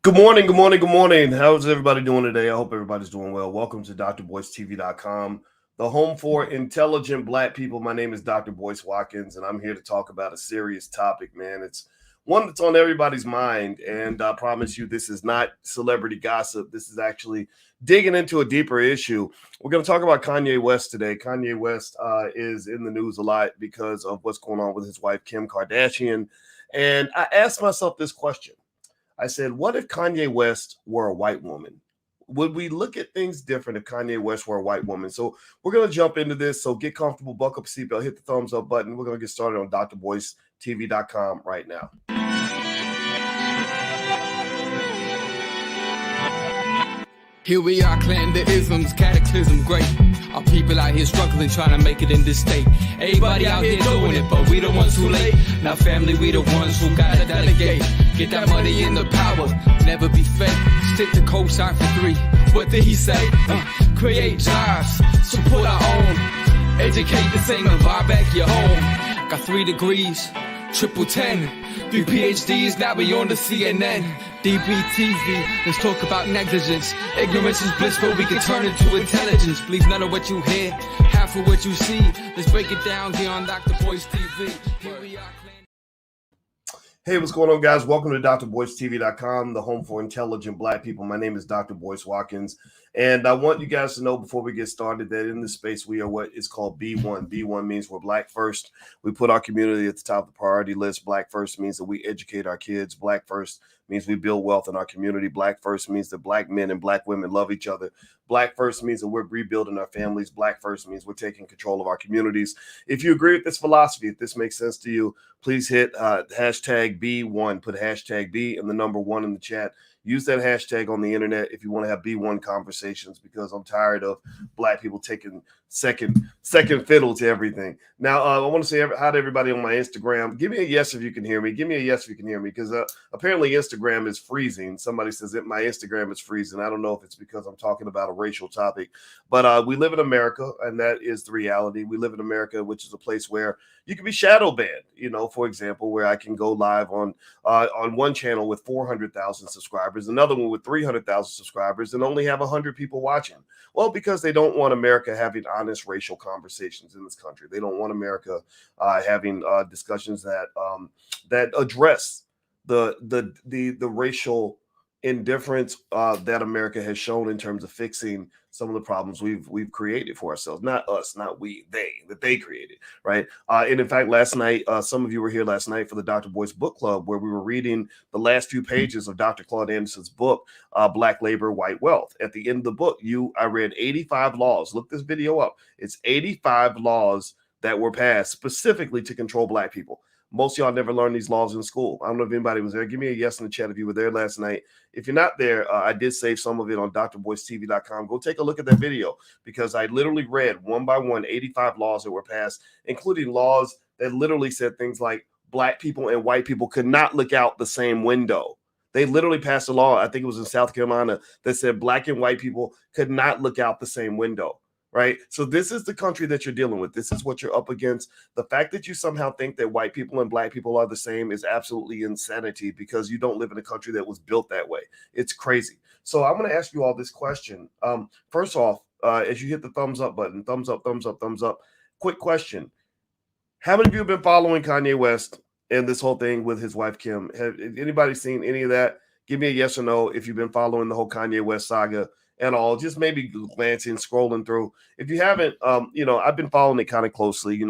Good morning, good morning, good morning. How's everybody doing today? I hope everybody's doing well. Welcome to drboycetv.com, the home for intelligent Black people. My name is Dr. Boyce Watkins, and I'm here to talk about a serious topic, man. It's one that's on everybody's mind, and I promise you this is not celebrity gossip. This is actually digging into a deeper issue. We're going to talk about Kanye West today. Kanye West is in the news a lot because of what's going on with his wife, Kim Kardashian. And I asked myself this question. I said, what if Kanye West were a white woman? Would we look at things different if Kanye West were a white woman? So we're going to jump into this. So get comfortable, buckle up a seatbelt, hit the thumbs up button. We're going to get started on drboycetv.com right now. Here we are, clan the isms, cataclysm, great. Our people out here struggling, trying to make it in this state. Everybody out here doing it, but we the ones too late. Now family, we the ones who gotta delegate. Get that money in the power, never be fake. Stick to cosign for 3. What did he say? Create jobs, support our own. Educate the same and buy back your home. Got 3 degrees, triple 10. 3 PhDs, now we on the CNN. DBTV, let's talk about negligence. Ignorance is bliss, but we can turn it to intelligence. Believe none of what you hear, half of what you see. Let's break it down here on Dr. Boyce TV. Here we are. Hey, what's going on, guys? Welcome to drboycetv.com, the home for intelligent Black people. My name is Dr. Boyce Watkins, and I want you guys to know before we get started that in this space we are what is called B1. B1 means we're Black first. We put our community at the top of the priority list. Black first means that we educate our kids. Black first means we build wealth in our community. Black first means that Black men and Black women love each other. Black first means that we're rebuilding our families. Black first means we're taking control of our communities. If you agree with this philosophy, if this makes sense to you, please hit hashtag B1. Put hashtag B and the number 1 in the chat. Use that hashtag on the internet if you want to have B1 conversations, because I'm tired of Black people taking second fiddle to everything. Now, I want to say hi to everybody on my Instagram. Give me a yes if you can hear me. Give me a yes if you can hear me, because apparently Instagram is freezing. Somebody says that my Instagram is freezing. I don't know if it's because I'm talking about a racial topic, but we live in America, and that is the reality. We live in America, which is a place where you can be shadow banned. You know, for example, where I can go live on one channel with 400,000 subscribers, another one with 300,000 subscribers, and only have 100 people watching. Well, because they don't want America having honest racial conversations in this country. They don't want America having discussions that address the racial indifference that America has shown in terms of fixing some of the problems we've created for ourselves. Not us, not we, they created, right? And in fact, last night, some of you were here last night for the Dr. Boyce Book Club, where we were reading the last few pages of Dr. Claude Anderson's book, Black Labor, White Wealth. At the end of the book, I read 85 laws. Look this video up. It's 85 laws that were passed specifically to control Black people. Most of y'all never learned these laws in school. I don't know if anybody was there. Give me a yes in the chat if you were there last night. If you're not there, I did save some of it on drboycetv.com. Go take a look at that video, because I literally read one by one 85 laws that were passed, including laws that literally said things like Black people and white people could not look out the same window. They literally passed a law, I think it was in South Carolina, that said Black and white people could not look out the same window. Right. So this is the country that you're dealing with. This is what you're up against. The fact that you somehow think that white people and Black people are the same is absolutely insanity, because you don't live in a country that was built that way. It's crazy. So I'm going to ask you all this question. First off, as you hit the thumbs up button, thumbs up, thumbs up, thumbs up. Quick question. How many of you have been following Kanye West and this whole thing with his wife, Kim? Have anybody seen any of that? Give me a yes or no if you've been following the whole Kanye West saga and all, just maybe glancing, scrolling through. If you haven't, I've been following it kind of closely.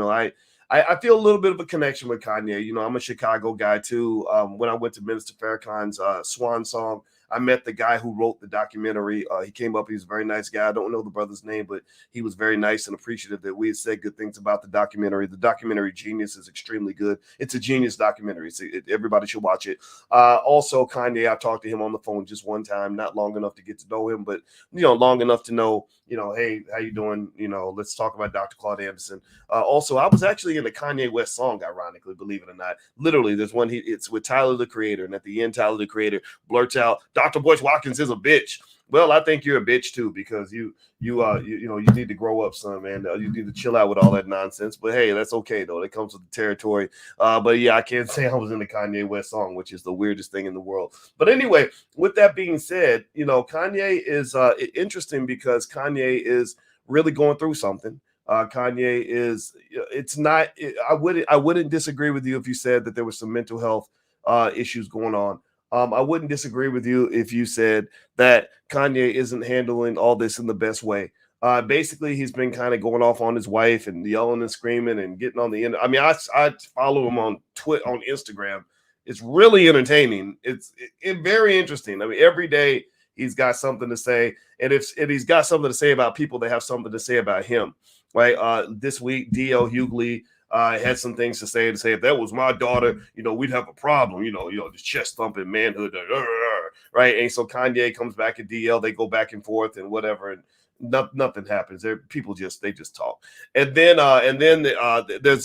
I feel a little bit of a connection with Kanye. I'm a Chicago guy too. When I went to Minister Farrakhan's Swan Song, I met the guy who wrote the documentary. He came up. He was a very nice guy. I don't know the brother's name, but he was very nice and appreciative that we had said good things about the documentary. The documentary Genius is extremely good. It's a genius documentary. Everybody should watch it. Also, Kanye, I talked to him on the phone just one time, not long enough to get to know him, but long enough to know, hey, how you doing? Let's talk about Dr. Claude Anderson. Also, I was actually in a Kanye West song, ironically, believe it or not. Literally, there's one, it's with Tyler, the Creator, and at the end, Tyler, the Creator, blurts out, Dr. Boyce Watkins is a bitch. Well, I think you're a bitch too, because you need to grow up, son, man. You need to chill out with all that nonsense. But hey, that's okay though. It comes with the territory. But yeah, I can't say I was in the Kanye West song, which is the weirdest thing in the world. But anyway, with that being said, Kanye is interesting because Kanye is really going through something. Kanye is. It's not. I wouldn't disagree with you if you said that there was some mental health issues going on. I wouldn't disagree with you if you said that Kanye isn't handling all this in the best way. Basically, he's been kind of going off on his wife and yelling and screaming and getting on the end. I mean, I follow him on on Instagram. It's really entertaining. It's very interesting. I mean, every day he's got something to say, and if he's got something to say about people, they have something to say about him. Right? This week, D.L. Hughley had some things to say if that was my daughter, we'd have a problem, the chest thumping manhood, right? And so Kanye comes back at DL, they go back and forth and whatever, and nothing happens. People just talk. And then there's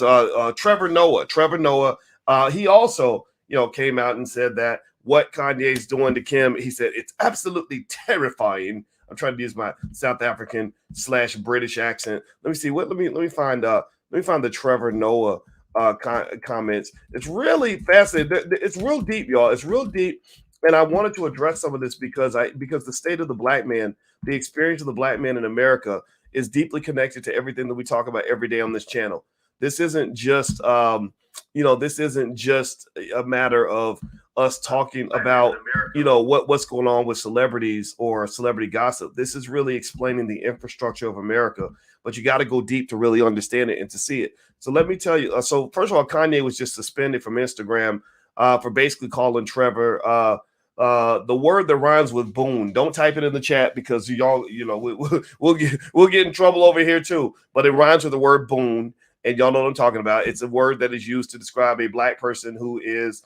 Trevor Noah. He also, came out and said that what Kanye's doing to Kim, he said it's absolutely terrifying. I'm trying to use my South African / British accent. Let me see what. Let me find the Trevor Noah comments. It's really fascinating. It's real deep, y'all. It's real deep, and I wanted to address some of this because the state of the black man, the experience of the black man in America, is deeply connected to everything that we talk about every day on this channel. This isn't just this isn't just a matter of us talking about what's going on with celebrities or celebrity gossip. This is really explaining the infrastructure of America, but you got to go deep to really understand it and to see it. So let me tell you. So first of all, Kanye was just suspended from Instagram for basically calling Trevor the word that rhymes with boon. Don't type it in the chat because y'all, we'll get in trouble over here too. But it rhymes with the word boon, and y'all know what I'm talking about. It's a word that is used to describe a black person who is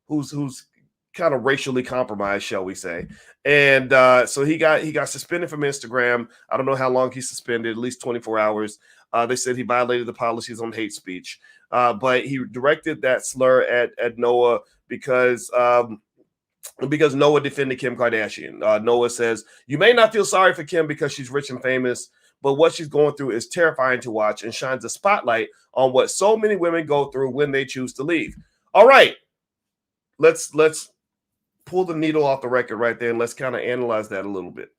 who's kind of racially compromised, shall we say. And so he got suspended from Instagram. I don't know how long he's suspended, at least 24 hours. They said he violated the policies on hate speech. But he directed that slur at Noah because Noah defended Kim Kardashian. Noah says, "You may not feel sorry for Kim because she's rich and famous, but what she's going through is terrifying to watch and shines a spotlight on what so many women go through when they choose to leave." All right, let's pull the needle off the record right there and let's kind of analyze that a little bit.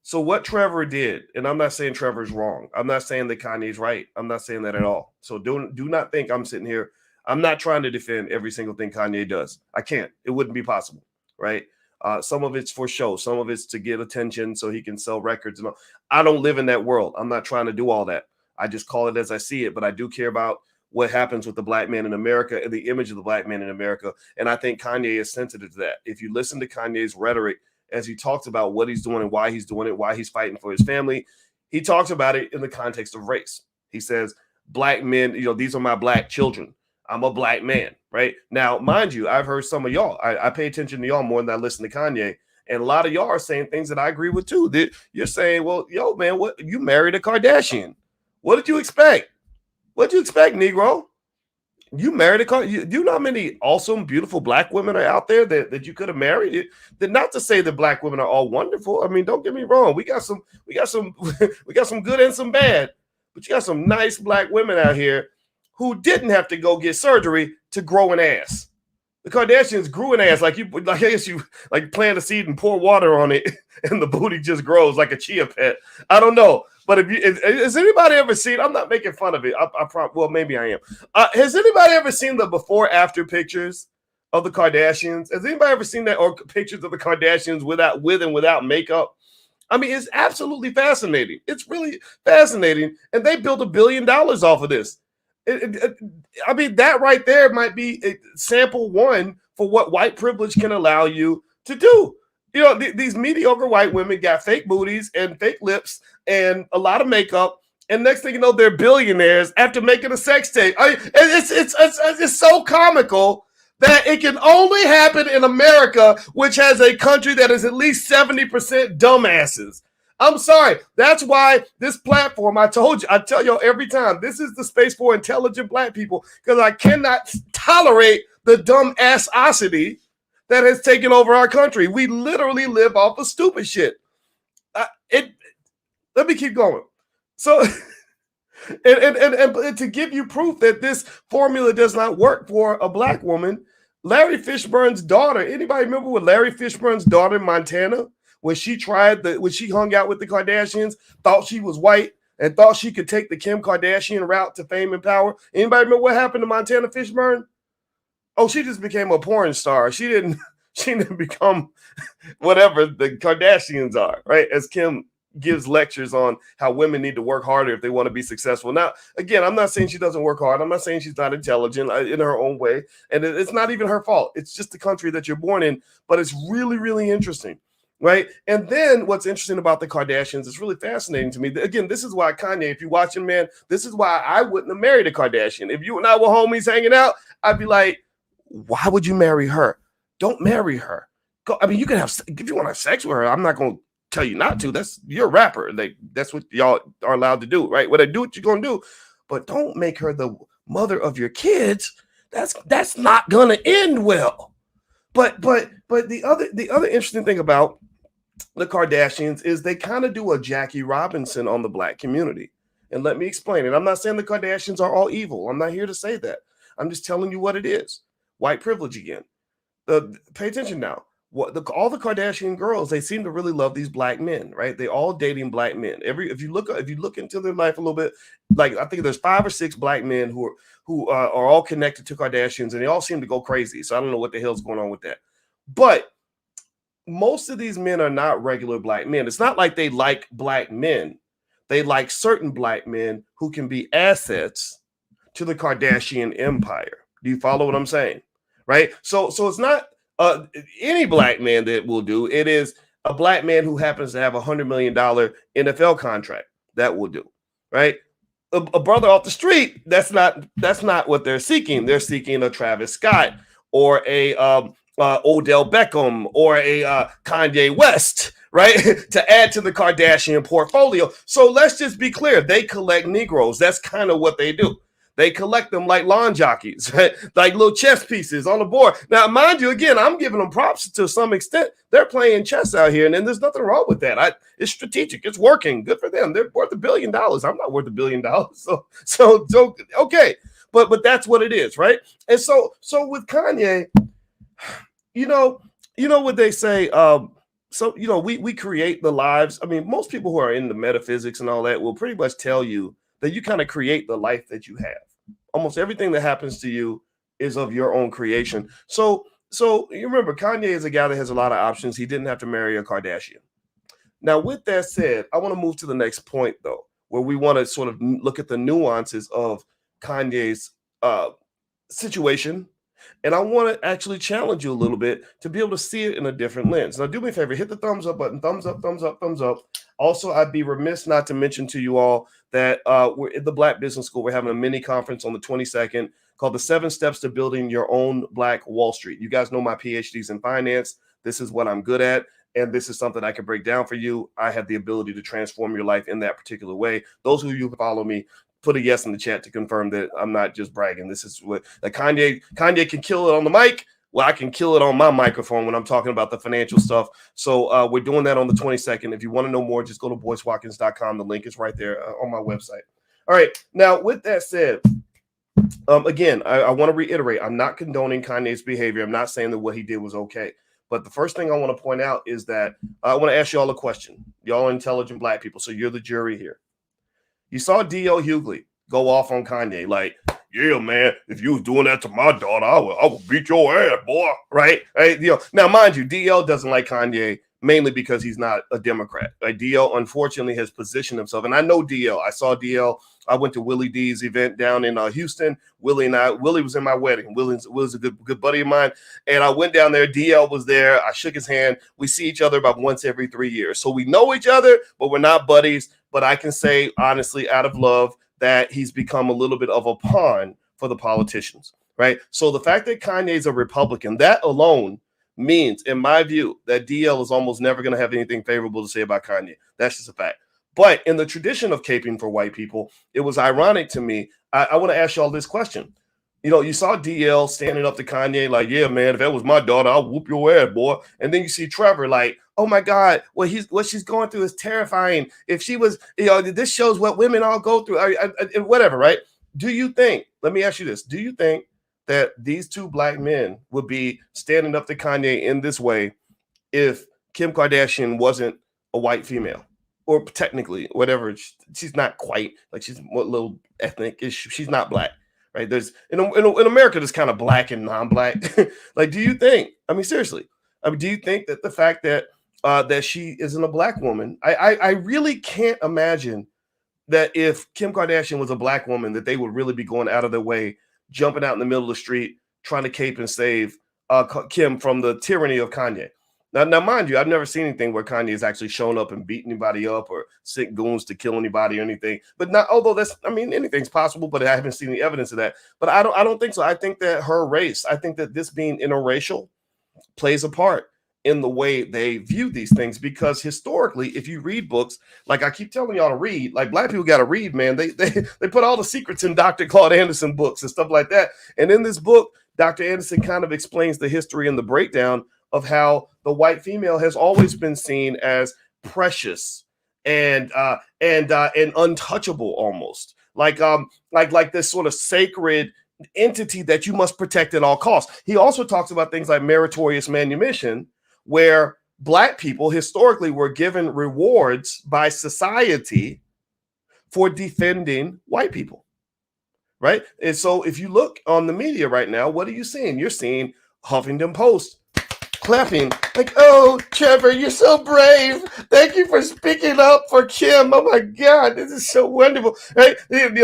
So what Trevor did, and I'm not saying Trevor's wrong. I'm not saying that Kanye's right. I'm not saying that at all. So do not think I'm sitting here. I'm not trying to defend every single thing Kanye does. I can't. It wouldn't be possible, right? Some of it's for show. Some of it's to get attention so he can sell records. And all. I don't live in that world. I'm not trying to do all that. I just call it as I see it. But I do care about what happens with the black man in America and the image of the black man in America. And I think Kanye is sensitive to that. If you listen to Kanye's rhetoric as he talks about what he's doing and why he's doing it, why he's fighting for his family, he talks about it in the context of race. He says, black men, these are my black children. I'm a black man, right? Now, mind you, I've heard some of y'all. I pay attention to y'all more than I listen to Kanye. And a lot of y'all are saying things that I agree with too. That you're saying, well, yo, man, what you married a Kardashian. What did you expect? What did you expect, Negro? You married a Kardashian. Do you know how many awesome, beautiful black women are out there that you could have married? Not to say that black women are all wonderful. I mean, don't get me wrong. We got some good and some bad, but you got some nice black women out here who didn't have to go get surgery to grow an ass. The Kardashians grew an ass like I guess you plant a seed and pour water on it, and the booty just grows like a chia pet. I don't know, but has anybody ever seen? I'm not making fun of it. Well, maybe I am. Has anybody ever seen the before after pictures of the Kardashians? Has anybody ever seen that, or pictures of the Kardashians with and without makeup? I mean, it's absolutely fascinating. It's really fascinating, and they built $1 billion off of this. I mean, that right there might be a sample one for what white privilege can allow you to do. These mediocre white women got fake booties and fake lips and a lot of makeup, and next thing you know, they're billionaires after making a sex tape. It's so comical that it can only happen in America, which has a country that is at least 70% dumbasses. I'm sorry. That's why this platform, I tell y'all every time, this is the space for intelligent black people, because I cannot tolerate the dumb assosity that has taken over our country. We literally live off of stupid shit. Let me keep going. So, and to give you proof that this formula does not work for a black woman, Larry Fishburne's daughter. Anybody remember what Larry Fishburne's daughter in Montana, when she hung out with the Kardashians, thought she was white and thought she could take the Kim Kardashian route to fame and power? Anybody remember what happened to Montana Fishburne? Oh, she just became a porn star. She didn't become whatever the Kardashians are, right? As Kim gives lectures on how women need to work harder if they want to be successful. Now, again, I'm not saying she doesn't work hard. I'm not saying she's not intelligent in her own way. And it's not even her fault. It's just the country that you're born in. But it's really, really interesting, right? And then what's interesting about the Kardashians is really fascinating to me. Again, this is why Kanye, if you're watching, man, this is why I wouldn't have married a Kardashian. If you and I were homies hanging out, I'd be like, why would you marry her? Don't marry her. I mean, you can have, if you want to have sex with her, I'm not going to tell you not to. You're a rapper. That's what y'all are allowed to do, right? When do what you're going to do, but don't make her the mother of your kids. That's not going to end well. But the other interesting thing about the Kardashians is they kind of do a Jackie Robinson on the black community. And let me explain it. I'm not saying the Kardashians are all evil. I'm not here to say that. I'm just telling you what it is. White privilege again. Pay attention now. All the Kardashian girls, they seem to really love these black men, right? They all dating black men. If you look into their life a little bit, like I think there's 5 or 6 black men who are all connected to Kardashians, and they all seem to go crazy. So I don't know what the hell's going on with that. But most of these men are not regular black men. It's not like they like black men. They like certain black men who can be assets to the Kardashian empire. Do you follow what I'm saying? Right? So it's not any black man that will do. It is a black man who happens to have $100 million NFL contract that will do. Right? A brother off the street, that's not what they're seeking. They're seeking a Travis Scott or a Odell Beckham or a Kanye West, right? To add to the Kardashian portfolio. So let's just be clear. They collect Negroes. That's kind of what they do. They collect them like lawn jockeys, right? Like little chess pieces on the board. Now, mind you, again, I'm giving them props to some extent. They're playing chess out here, and then there's nothing wrong with that. It's strategic. It's working. Good for them. They're worth $1 billion. I'm not worth $1 billion. So okay. But that's what it is, right? And so with Kanye, you know what they say. We create the lives. I mean, most people who are in the metaphysics and all that will pretty much tell you that you kind of create the life that you have. Almost everything that happens to you is of your own creation. So you remember, Kanye is a guy that has a lot of options. He didn't have to marry a Kardashian. Now, with that said, I want to move to the next point, though, where we want to sort of look at the nuances of Kanye's situation. And I want to actually challenge you a little bit to be able to see it in a different lens. Now, do me a favor, hit the thumbs up button. Thumbs up, thumbs up, thumbs up. Also, I'd be remiss not to mention to you all that we're in the Black Business School. We're having a mini conference on the 22nd called the 7 Steps to Building Your Own Black Wall Street. You guys know my PhDs in finance. This is what I'm good at. And this is something I can break down for you. I have the ability to transform your life in that particular way. Those of you who follow me, put a yes in the chat to confirm that I'm not just bragging. This is what Kanye can kill it on the mic. Well, I can kill it on my microphone when I'm talking about the financial stuff. So we're doing that on the 22nd. If you want to know more, just go to boycewatkins.com. The link is right there on my website. All right. Now, with that said, again, I want to reiterate, I'm not condoning Kanye's behavior. I'm not saying that what he did was okay. But the first thing I want to point out is that I want to ask you all a question. Y'all are intelligent Black people, so you're the jury here. You saw D.L. Hughley go off on Kanye like, yeah, man, if you was doing that to my daughter, I will beat your ass, boy. Right? Now, mind you, DL doesn't like Kanye mainly because he's not a Democrat. Like, DL, unfortunately, has positioned himself. And I know DL. I saw DL. I went to Willie D's event down in Houston. Willie was in my wedding. Willie's a good buddy of mine. And I went down there. DL was there. I shook his hand. We see each other about once every 3 years. So we know each other, but we're not buddies. But I can say, honestly, out of love, that he's become a little bit of a pawn for the politicians, right? So the fact that Kanye's a Republican, that alone means, in my view, that DL is almost never going to have anything favorable to say about Kanye. That's just a fact. But in the tradition of caping for white people, it was ironic to me. I want to ask y'all this question. You know, you saw DL standing up to Kanye like, yeah, man, if that was my daughter, I'll whoop your ass, boy. And then you see Trevor like, oh my God, what she's going through is terrifying. If she was, you know, this shows what women all go through, whatever, right? Do you think, let me ask you this, do you think that these two black men would be standing up to Kanye in this way if Kim Kardashian wasn't a white female? Or technically, whatever, she's not quite, like she's a little ethnic, she's not black. Right, there's in America, there's kind of black and non-black. Like, do you think? I mean, seriously, I mean, do you think that the fact that that she isn't a black woman, I really can't imagine that if Kim Kardashian was a black woman, that they would really be going out of their way, jumping out in the middle of the street, trying to cape and save Kim from the tyranny of Kanye. Now, mind you, I've never seen anything where Kanye has actually shown up and beat anybody up or sent goons to kill anybody or anything. But not, although that's, I mean, anything's possible, but I haven't seen any evidence of that. But I don't think so. I think that her race, I think that this being interracial plays a part in the way they view these things, because historically, if you read books, like I keep telling y'all to read, like black people got to read, man. They put all the secrets in Dr. Claude Anderson books and stuff like that. And in this book, Dr. Anderson kind of explains the history and the breakdown of how the white female has always been seen as precious and untouchable, almost like this sort of sacred entity that you must protect at all costs. He also talks about things like meritorious manumission, where black people historically were given rewards by society for defending white people, right? And so if you look on the media right now, what are you seeing? You're seeing Huffington Post clapping like, oh, Trevor, you're so brave. Thank you for speaking up for Kim. Oh my God, this is so wonderful, right?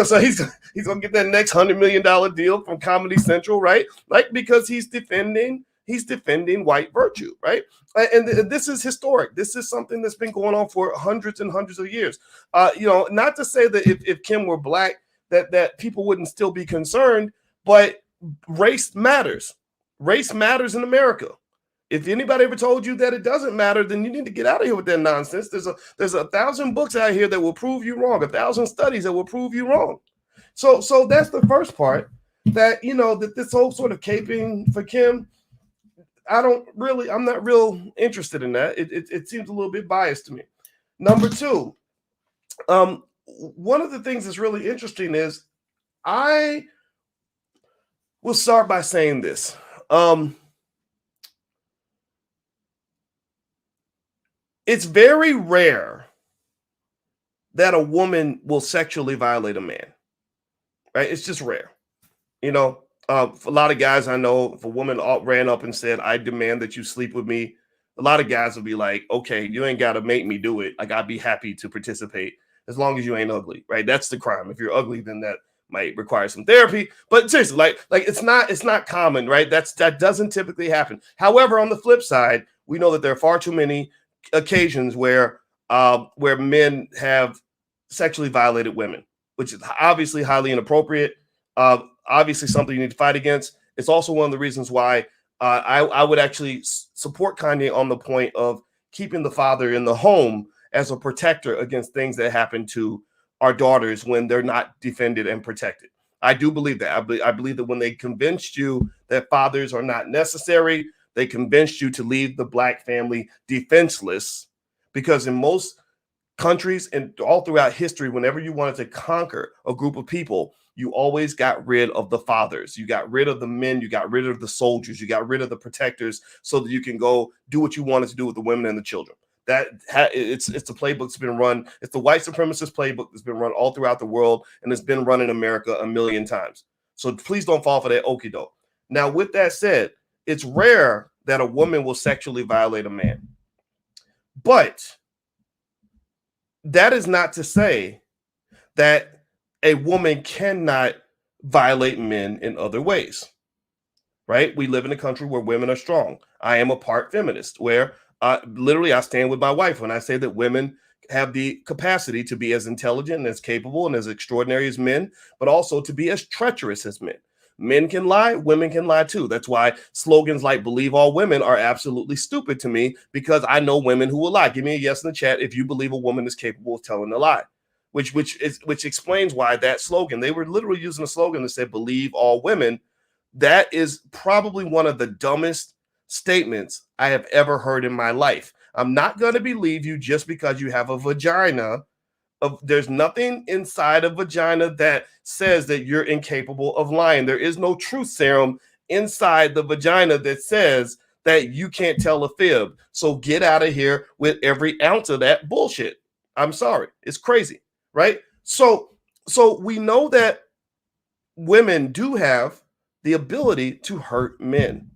So he's gonna get that next $100 million deal from Comedy Central, right? Like, because he's defending white virtue, right? And this is historic. This is something that's been going on for hundreds and hundreds of years. You know, not to say that if Kim were black, that people wouldn't still be concerned, but race matters. Race matters in America. If anybody ever told you that it doesn't matter, then you need to get out of here with that nonsense. There's 1,000 books out here that will prove you wrong, 1,000 studies that will prove you wrong. So that's the first part, that, you know, that this whole sort of caping for Kim, I'm not real interested in that. It seems a little bit biased to me. Number two, one of the things that's really interesting is, I will start by saying this. It's very rare that a woman will sexually violate a man, right? It's just rare. You know, for a lot of guys I know, if a woman ran up and said, I demand that you sleep with me, a lot of guys will be like, okay, you ain't got to make me do it. Like, I'd be happy to participate as long as you ain't ugly, right? That's the crime. If you're ugly, then that might require some therapy. But seriously, like it's not common, right? That doesn't typically happen. However, on the flip side, we know that there are far too many occasions where men have sexually violated women, which is obviously highly inappropriate. Obviously something you need to fight against. It's also one of the reasons why I would actually support Kanye on the point of keeping the father in the home as a protector against things that happen to our daughters when they're not defended and protected. I do believe that. I believe that when they convinced you that fathers are not necessary, they convinced you to leave the black family defenseless, because in most countries and all throughout history, whenever you wanted to conquer a group of people, you always got rid of the fathers. You got rid of the men. You got rid of the soldiers. You got rid of the protectors so that you can go do what you wanted to do with the women and the children. It's the playbook that's been run. It's the white supremacist playbook that's been run all throughout the world, and it's been run in America a million times. So please don't fall for that okie doke. Now, with that said, it's rare that a woman will sexually violate a man. But that is not to say that a woman cannot violate men in other ways, right? We live in a country where women are strong. I am a part feminist, where literally I stand with my wife when I say that women have the capacity to be as intelligent and as capable and as extraordinary as men, but also to be as treacherous as men. Men can lie, women can lie too. That's why slogans like "believe all women" are absolutely stupid to me, because I know women who will lie. Give me a yes in the chat if you believe a woman is capable of telling a lie, which explains why that slogan, they were literally using a slogan that said "believe all women," That is probably one of the dumbest statements I have ever heard in my life. I'm not going to believe you just because you have a vagina. There's nothing inside a vagina that says that you're incapable of lying. There is no truth serum inside the vagina that says that you can't tell a fib. So get out of here with every ounce of that bullshit. I'm sorry. It's crazy, right? So we know that women do have the ability to hurt men.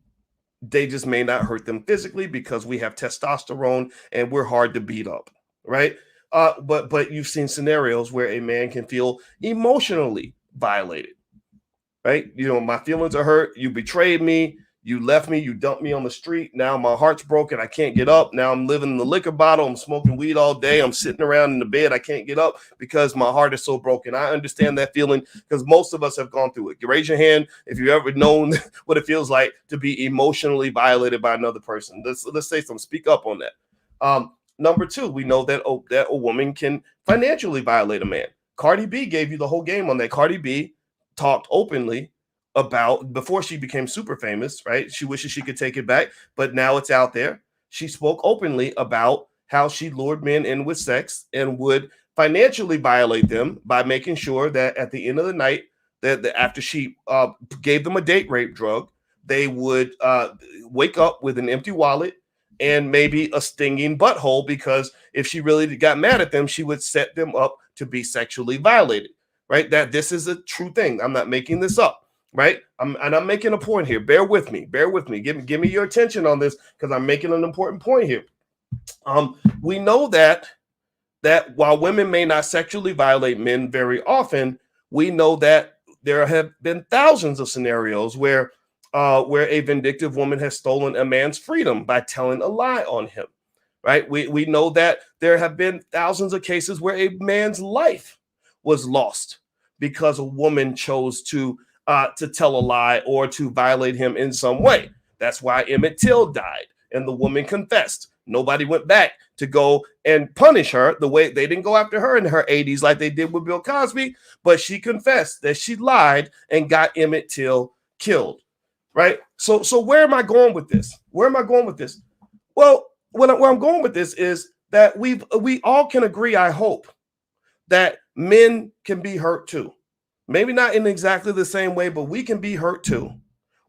They just may not hurt them physically because we have testosterone and we're hard to beat up, right? But you've seen scenarios where a man can feel emotionally violated, right? You know, my feelings are hurt. You betrayed me. You left me. You dumped me on the street. Now my heart's broken. I can't get up. Now I'm living in the liquor bottle. I'm smoking weed all day. I'm sitting around in the bed. I can't get up because my heart is so broken. I understand that feeling because most of us have gone through it. You raise your hand if you've ever known what it feels like to be emotionally violated by another person. Let's say something. Speak up on that. Number two, we know that a woman can financially violate a man. Cardi B gave you the whole game on that. Cardi B talked openly about, before she became super famous, right? She wishes she could take it back, but now it's out there. She spoke openly about how she lured men in with sex and would financially violate them by making sure that at the end of the night, that after she gave them a date rape drug, they would wake up with an empty wallet and maybe a stinging butthole, because if she really got mad at them, she would set them up to be sexually violated, right? That this is a true thing. I'm not making this up, right? I'm making a point here. Bear with me. Give me your attention on this because I'm making an important point here. We know that while women may not sexually violate men very often, we know that there have been thousands of scenarios where a vindictive woman has stolen a man's freedom by telling a lie on him, right? We know that there have been thousands of cases where a man's life was lost because a woman chose to tell a lie or to violate him in some way. That's why Emmett Till died and the woman confessed. Nobody went back to go and punish her the way they didn't go after her in her 80s like they did with Bill Cosby, but she confessed that she lied and got Emmett Till killed. Right. So where am I going with this? Well, where I'm going with this is that we all can agree, I hope, that men can be hurt too. Maybe not in exactly the same way, but we can be hurt too.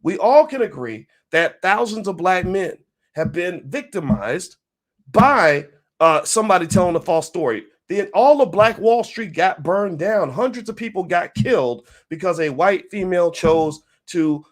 We all can agree that thousands of black men have been victimized by somebody telling a false story. All of Black Wall Street got burned down. Hundreds of people got killed because a white female chose to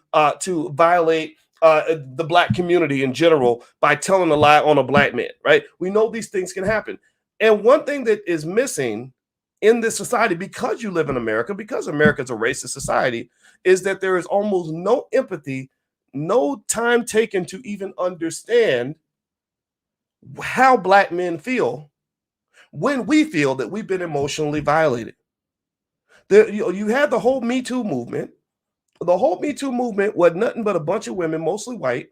violate the black community in general by telling a lie on a black man, right? We know these things can happen. And one thing that is missing in this society, because you live in America, because America is a racist society, is that there is almost no empathy, no time taken to even understand how black men feel when we feel that we've been emotionally violated. You had the whole Me Too movement. The whole Me Too movement was nothing but a bunch of women, mostly white,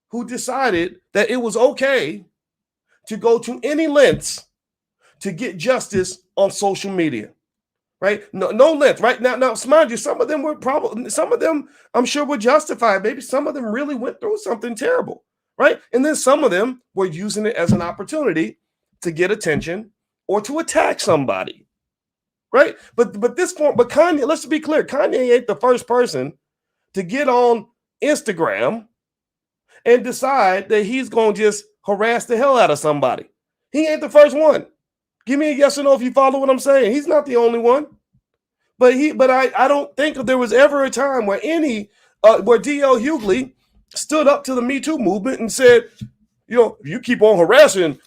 who decided that it was okay to go to any lengths to get justice on social media, right? No length, right? Now, mind you, some of them I'm sure were justified. Maybe some of them really went through something terrible, right? And then some of them were using it as an opportunity to get attention or to attack somebody. Right. But Kanye, let's be clear, Kanye ain't the first person to get on Instagram and decide that he's going to just harass the hell out of somebody. He ain't the first one. Give me a yes or no if you follow what I'm saying. He's not the only one. But I don't think there was ever a time where where D.L. Hughley stood up to the Me Too movement and said, you know, if you keep on harassing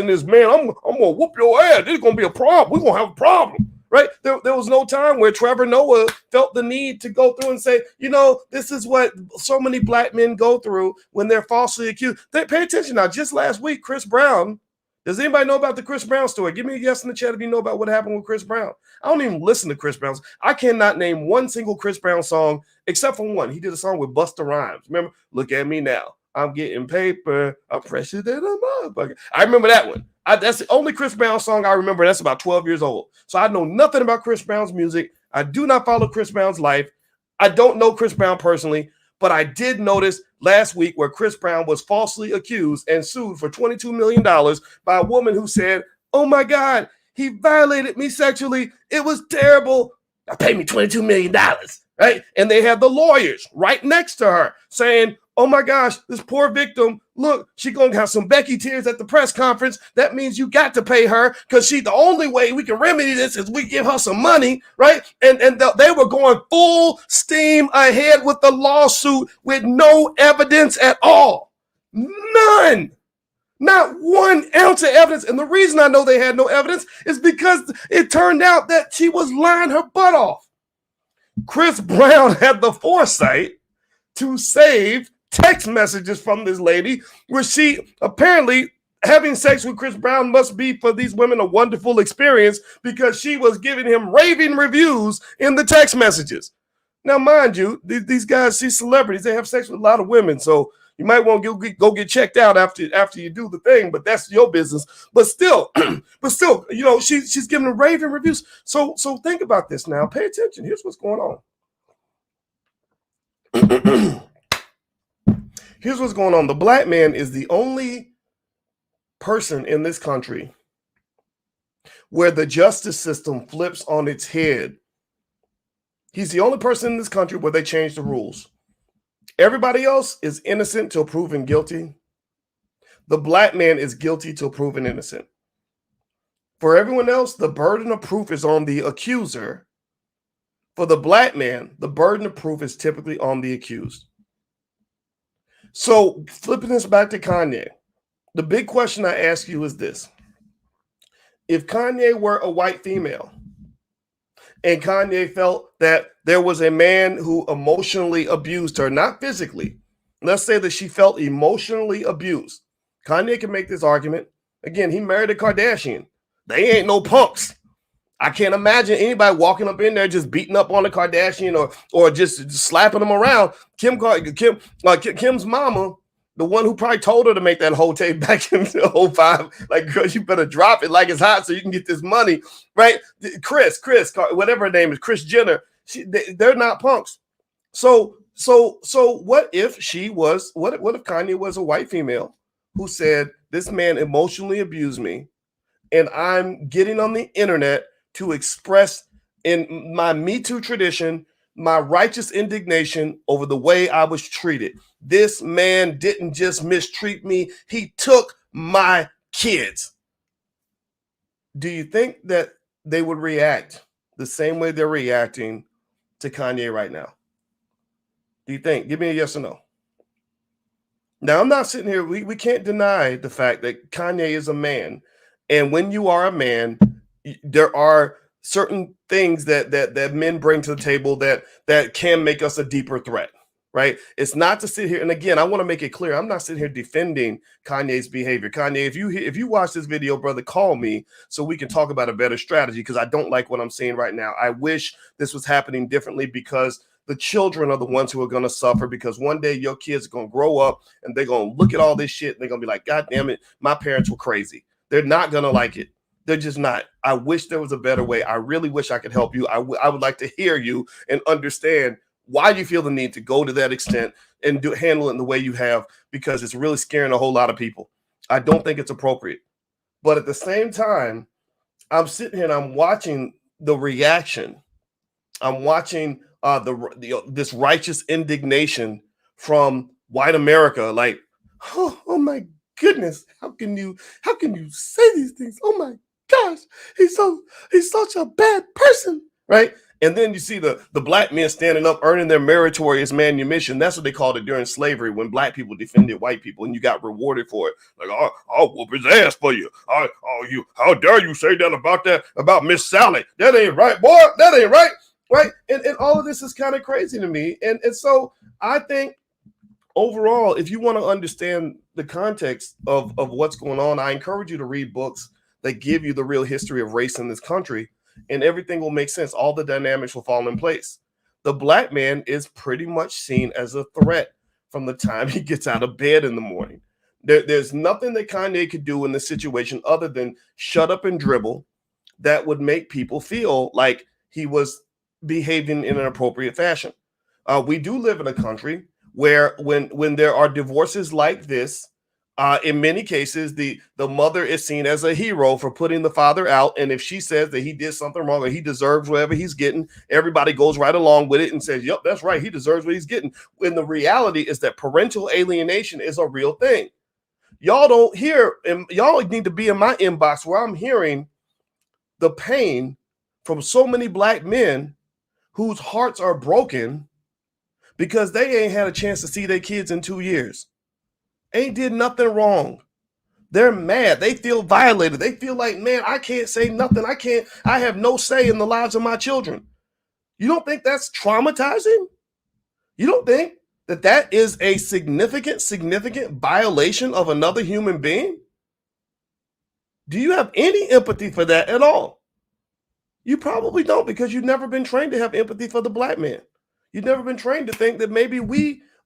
this man, I'm gonna whoop your ass. There's gonna be a problem. We're gonna have a problem, right? There was no time where Trevor Noah felt the need to go through and say, you know, this is what so many black men go through when they're falsely accused. Pay attention now. Just last week, Chris Brown. Does anybody know about the Chris Brown story? Give me a yes in the chat if you know about what happened with Chris Brown. I don't even listen to Chris Brown's. I cannot name one single Chris Brown song except for one. He did a song with Busta Rhymes. Remember? Look at me now. I'm getting paper. I'm fresher than a motherfucker. I remember that one. That's the only Chris Brown song I remember. That's about 12 years old. So I know nothing about Chris Brown's music. I do not follow Chris Brown's life. I don't know Chris Brown personally, but I did notice last week where Chris Brown was falsely accused and sued for $22 million by a woman who said, oh my God, he violated me sexually. It was terrible. Now pay me $22 million, right? And they had the lawyers right next to her saying, oh my gosh, this poor victim, look, she gonna have some Becky tears at the press conference. That means you got to pay her because the only way we can remedy this is we give her some money, right? And they were going full steam ahead with the lawsuit with no evidence at all. None. Not 1 ounce of evidence. And the reason I know they had no evidence is because it turned out that she was lying her butt off. Chris Brown had the foresight to save text messages from this lady where she apparently having sex with Chris Brown must be for these women a wonderful experience because she was giving him raving reviews in the text messages. Now, mind you, these guys, these celebrities, they have sex with a lot of women. So you might want to go get checked out after you do the thing, but that's your business. But still, you know, she's giving them raving reviews. So think about this now. Pay attention. Here's what's going on. Here's what's going on. The black man is the only person in this country where the justice system flips on its head. He's the only person in this country where they change the rules. Everybody else is innocent till proven guilty. The black man is guilty till proven innocent. For everyone else, the burden of proof is on the accuser. For the black man, the burden of proof is typically on the accused. So flipping this back to Kanye, the big question I ask you is this. If Kanye were a white female and Kanye felt that there was a man who emotionally abused her, not physically, let's say that she felt emotionally abused. Kanye can make this argument. Again, he married a Kardashian. They ain't no punks. I can't imagine anybody walking up in there just beating up on a Kardashian or just slapping them around. Kim's mama, the one who probably told her to make that whole tape back in 2005, like, girl, you better drop it like it's hot so you can get this money, right? Chris, whatever her name is, Kris Jenner, they're not punks. So what if what if Kanye was a white female who said, this man emotionally abused me and I'm getting on the internet to express in my Me Too tradition, my righteous indignation over the way I was treated. This man didn't just mistreat me, he took my kids. Do you think that they would react the same way they're reacting to Kanye right now? Do you think? Give me a yes or no. Now, I'm not sitting here, we can't deny the fact that Kanye is a man. And when you are a man, there are certain things that men bring to the table that can make us a deeper threat, right? It's not to sit here, and again, I want to make it clear, I'm not sitting here defending Kanye's behavior. Kanye, if you watch this video, brother, call me so we can talk about a better strategy, because I don't like what I'm seeing right now. I wish this was happening differently, because the children are the ones who are going to suffer, because one day your kids are going to grow up and they're going to look at all this shit and they're going to be like, God damn it, my parents were crazy. They're not going to like it. They're just not. I wish there was a better way. I really wish I could help you. I would like to hear you and understand why you feel the need to go to that extent and handle it in the way you have, because it's really scaring a whole lot of people. I don't think it's appropriate. But at the same time, I'm sitting here and I'm watching the reaction. I'm watching this righteous indignation from white America. Like, oh my goodness, how can you say these things? Oh my gosh, he's such a bad person, right? And then you see the black men standing up, earning their meritorious manumission. That's what they called it during slavery, when black people defended white people and you got rewarded for it. Like, I'll whoop his ass for you. How dare you say that about Miss Sally? That ain't right, boy. That ain't right, right? And all of this is kind of crazy to me. And so I think overall, if you want to understand the context of what's going on, I encourage you to read books that give you the real history of race in this country, and everything will make sense. All the dynamics will fall in place. The black man is pretty much seen as a threat from the time he gets out of bed in the morning. There's nothing that Kanye could do in this situation other than shut up and dribble that would make people feel like he was behaving in an appropriate fashion. We do live in a country where when there are divorces like this, in many cases, the mother is seen as a hero for putting the father out. And if she says that he did something wrong or he deserves whatever he's getting, everybody goes right along with it and says, yep, that's right. He deserves what he's getting. When the reality is that parental alienation is a real thing. Y'all don't hear, and y'all need to be in my inbox where I'm hearing the pain from so many black men whose hearts are broken because they ain't had a chance to see their kids in 2 years. Ain't did nothing wrong. They're mad. They feel violated. They feel like, man, I can't say nothing. I have no say in the lives of my children. You don't think that's traumatizing? You don't think that that is a significant violation of another human being? Do you have any empathy for that at all? You probably don't, because you've never been trained to have empathy for the black man. You've never been trained to think that maybe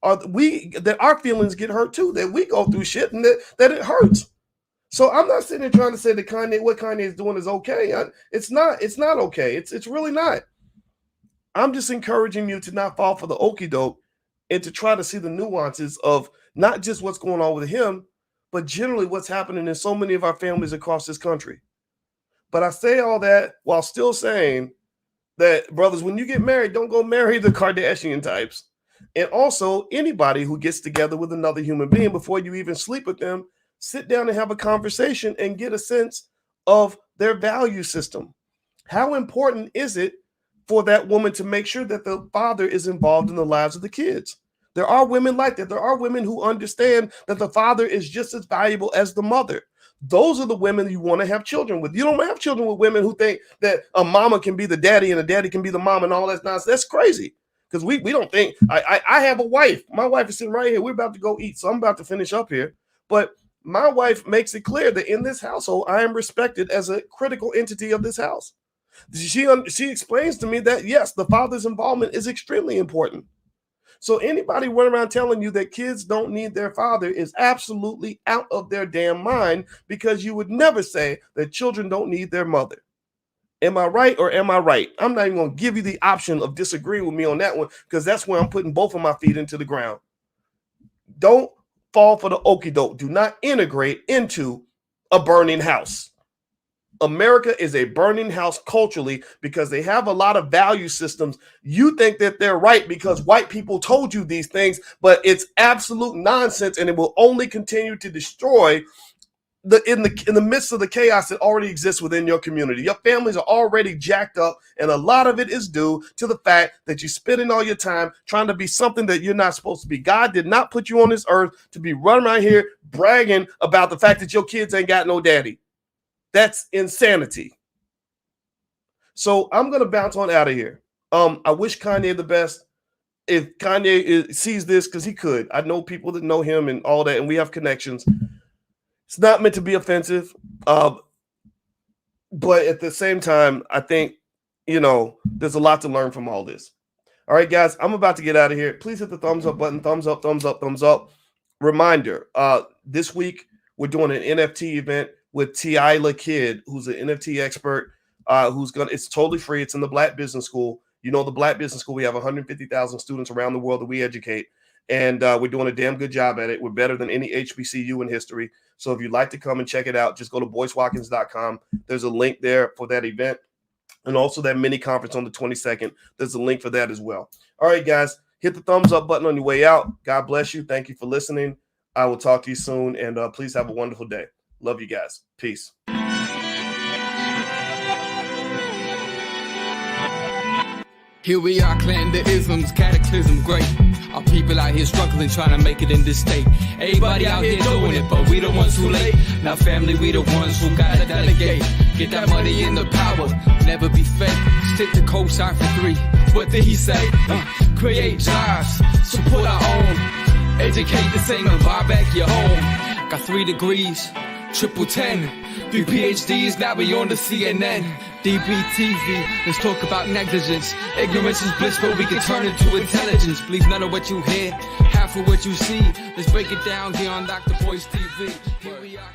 that our feelings get hurt too, that we go through shit and that it hurts. So I'm not sitting there trying to say that what Kanye is doing is okay. It's not okay. It's really not. I'm just encouraging you to not fall for the okie doke and to try to see the nuances of not just what's going on with him, but generally what's happening in so many of our families across this country. But I say all that while still saying that, brothers, when you get married, don't go marry the Kardashian types. And also, anybody who gets together with another human being, before you even sleep with them, sit down and have a conversation and get a sense of their value system. How important is it for that woman to make sure that the father is involved in the lives of the kids? There are women like that. There are women who understand that the father is just as valuable as the mother. Those are the women you want to have children with. You don't have children with women who think that a mama can be the daddy and a daddy can be the mom and all that nonsense. That's crazy. Because we don't think, I have a wife. My wife is sitting right here. We're about to go eat. So I'm about to finish up here. But my wife makes it clear that in this household, I am respected as a critical entity of this house. She explains to me that, yes, the father's involvement is extremely important. So anybody running around telling you that kids don't need their father is absolutely out of their damn mind, because you would never say that children don't need their mother. Am I right or am I right? I'm not even going to give you the option of disagreeing with me on that one, because that's where I'm putting both of my feet into the ground. Don't fall for the okie doke. Do not integrate into a burning house. America is a burning house culturally because they have a lot of value systems. You think that they're right because white people told you these things, but it's absolute nonsense, and it will only continue to destroy in the midst of the chaos that already exists within your community. Your families are already jacked up, and a lot of it is due to the fact that you're spending all your time trying to be something that you're not supposed to be. God did not put you on this earth to be running around here bragging about the fact that your kids ain't got no daddy. That's insanity. So I'm going to bounce on out of here. I wish Kanye the best. If Kanye sees this, because he could. I know people that know him and all that, and we have connections. It's not meant to be offensive. But at the same time, I think, there's a lot to learn from all this. All right, guys, I'm about to get out of here. Please hit the thumbs up button. Thumbs up, thumbs up, thumbs up. Reminder, this week we're doing an NFT event with Tyler Kidd, who's an NFT expert, it's totally free. It's in the Black Business School. The Black Business School, we have 150,000 students around the world that we educate, and we're doing a damn good job at it. We're better than any HBCU in history. So if you'd like to come and check it out, just go to boycewatkins.com. There's a link there for that event, and also that mini conference on the 22nd. There's a link for that as well. All right, guys, hit the thumbs up button on your way out. God bless you. Thank you for listening. I will talk to you soon, and please have a wonderful day. Love you guys. Peace. Here we are, clan the isms, cataclysm great. Our people out here struggling, trying to make it in this state. Everybody out here doing it, but we the ones too late. Now family, we the ones who gotta delegate. Get that money in the power, never be fake. Stick to co-sign for 3. What did he say? Create jobs, support our own. Educate the same and buy back your home. Got 3 degrees, triple 10. 3 PhDs, now we on the CNN. DBTV, let's talk about negligence. Ignorance is bliss, but we can turn it to intelligence. Believe none of what you hear, half of what you see. Let's break it down here on Dr. Boyce TV. Here we are.